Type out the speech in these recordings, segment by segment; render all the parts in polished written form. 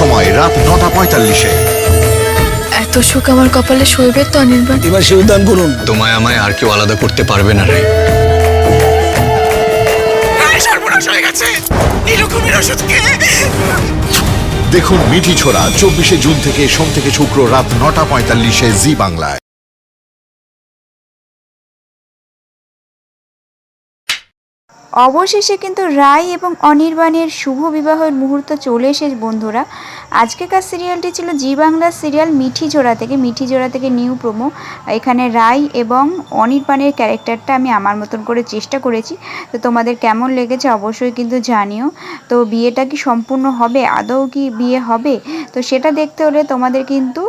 সময় রাত 9:45-এ। এত সুখ আমার কপালে সইবে তো অনির্বাণ? এবার শিবদান করুন। তোমায় আমায় আর কেউ আলাদা করতে পারবে না রাই। সর্বনাশ হয়ে গেছে। এরকমের ওষুধকে দেখুন মিঠি ছোড়া 24শে জুন থেকে সোম থেকে শুক্র রাত 9:45-এ জি বাংলায়। অবশেষে কিন্তু রাই এবং অনির্বাণের শুভ বিবাহের মুহূর্ত চলে এসেছে বন্ধুরা। আজকেকার সিরিয়ালটি ছিল জি বাংলার সিরিয়াল মিঠি জোড়া থেকে নিউ প্রোমো। এখানে রাই এবং অনির্বাণের ক্যারেক্টারটা আমি আমার মতন করে চেষ্টা করেছি। তো তোমাদের কেমন লেগেছে অবশ্যই কিন্তু জানিও। তো বিয়েটা কি সম্পূর্ণ হবে, আদৌ কি বিয়ে হবে, তো সেটা দেখতে হলে তোমাদের কিন্তু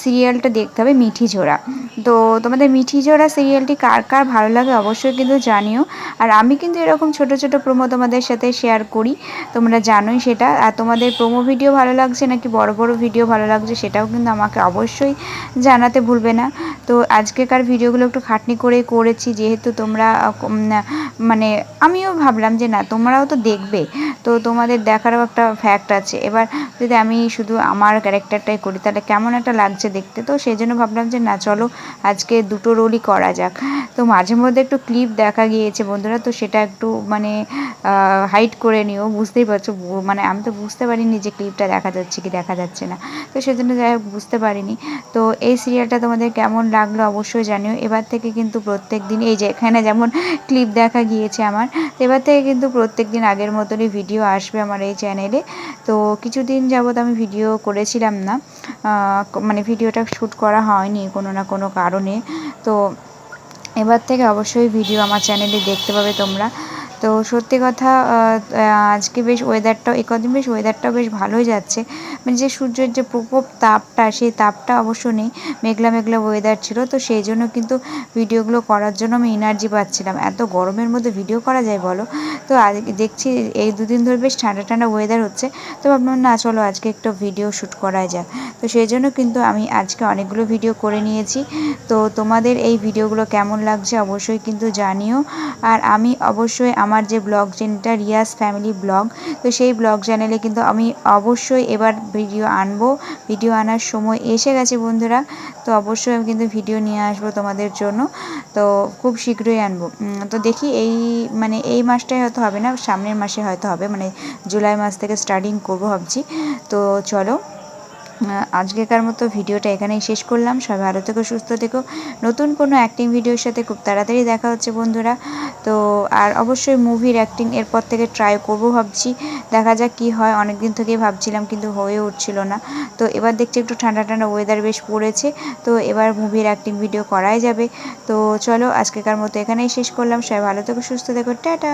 সিরিয়ালটা দেখতে হবে মিঠি জোড়া। তো তোমাদের মিঠি জোড়া সিরিয়ালটি কার কার ভালো লাগে অবশ্যই কিন্তু জানিও। আর আমি কিন্তু এরকম ছোট ছোট প্রোমো তোমাদের সাথে শেয়ার করি, তোমরা জানোই সেটা। আর তোমাদের প্রোমো ভিডিও ভালো লাগছে নাকি বড় বড় ভিডিও ভালো লাগছে সেটাও কিন্তু আমাকে অবশ্যই জানাতে ভুলবে না। তো আজকেকার ভিডিওগুলো একটু খাটনি করে করেছি, যেহেতু তোমরা মানে আমিও ভাবলাম যে না তোমরাও তো দেখবে, তো তোমাদের দেখারও একটা ফ্যাক্ট আছে। এবার যদি আমি শুধু আমার ক্যারেক্টারটাই করি তাহলে কেমন একটা লাগছে দেখতে, তো সেই জন্য ভাবলাম যে না চলো আজকে দুটো রোলই করা যাক। তো মাঝে মধ্যে একটু ক্লিপ দেখা গিয়েছে বন্ধুরা, তো সেটা একটু মানে হাইড করে নিও, বুঝতেই পারছো। মানে আমি তো বুঝতে পারিনি যে ক্লিপটা দেখা যাচ্ছে কি দেখা যাচ্ছে না, তো সেজন্য যাই হোক বুঝতে পারিনি। তো এই সিরিয়ালটা তোমাদের কেমন লাগলো অবশ্যই জানিও। এবার থেকে কিন্তু প্রত্যেক দিন এই যে এখানে যেমন ক্লিপ দেখা গিয়েছে আমার, এবার থেকে কিন্তু প্রত্যেক দিন আগের মতনই ভিডিও আসবে আমার এই চ্যানেলে। তো কিছুদিন যাবৎ আমি ভিডিও করেছিলাম না, মানে ভিডিওটা শ্যুট করা হয়নি কোনো না কোনো কারণে। তো এবার থেকে অবশ্যই ভিডিও আমার চ্যানেলে দেখতে পাবে তোমরা। তো সত্যি কথা আজকে বেশ ওয়েদারটাও কদিন বেশ ওয়েদারটাও বেশ ভালোই যাচ্ছে, মানে যে সূর্যের যে প্রকোপ তাপটা সেই তাপটা অবশ্য নেই, মেঘলা মেঘলা ওয়েদার ছিল। তো সেই জন্য কিন্তু ভিডিওগুলো করার জন্য আমি এনার্জি পাচ্ছিলাম। এত গরমের মধ্যে ভিডিও করা যায় বলো? তো দেখছি এই দুদিন ধরে বেশ ঠান্ডা ঠান্ডা ওয়েদার হচ্ছে, তো ভাবলাম না চলো আজকে একটু ভিডিও শ্যুট করা যাক। তো সেই জন্য কিন্তু আমি আজকে অনেকগুলো ভিডিও করে নিয়েছি। তো তোমাদের এই ভিডিওগুলো কেমন লাগছে অবশ্যই কিন্তু জানিও। আর আমি অবশ্যই আমার যে ব্লগ চ্যানেলটা রিয়াজ ফ্যামিলি ব্লগ, তো সেই ব্লগ চ্যানেলে কিন্তু আমি অবশ্যই এবার ভিডিও আনবো। ভিডিও আনার সময় এসে গেছে বন্ধুরা, তো অবশ্যই আমি কিন্তু ভিডিও নিয়ে আসবো তোমাদের জন্য। তো খুব শীঘ্রই আনবো। তো দেখি মানে এই মাসটাই হয়তো হবে না, সামনের মাসে হয়তো হবে, মানে জুলাই মাস থেকে স্টার্টিং করবো ভাবছি। তো চলো আজকেকার মতো ভিডিওটা এখানেই শেষ করলাম। সবাই ভালো থেকো, সুস্থ থেকো। নতুন কোনো অ্যাক্টিং ভিডিওর সাথে খুব তাড়াতাড়ি দেখা হচ্ছে বন্ধুরা। তো আর অবশ্যই মুভির অ্যাক্টিং এরপর থেকে ট্রাই করবো ভাবছি, দেখা যাক কী হয়। অনেক দিন থেকেই ভাবছিলাম কিন্তু হয়ে উঠছিল না। তো এবার দেখছি একটু ঠান্ডা ঠান্ডা ওয়েদার বেশ পড়েছে, তো এবার মুভির অ্যাক্টিং ভিডিও করাই যাবে। তো চলো আজকেকার মতো এখানেই শেষ করলাম। সবাই ভালো থেকো, সুস্থ থেকো, টাটা।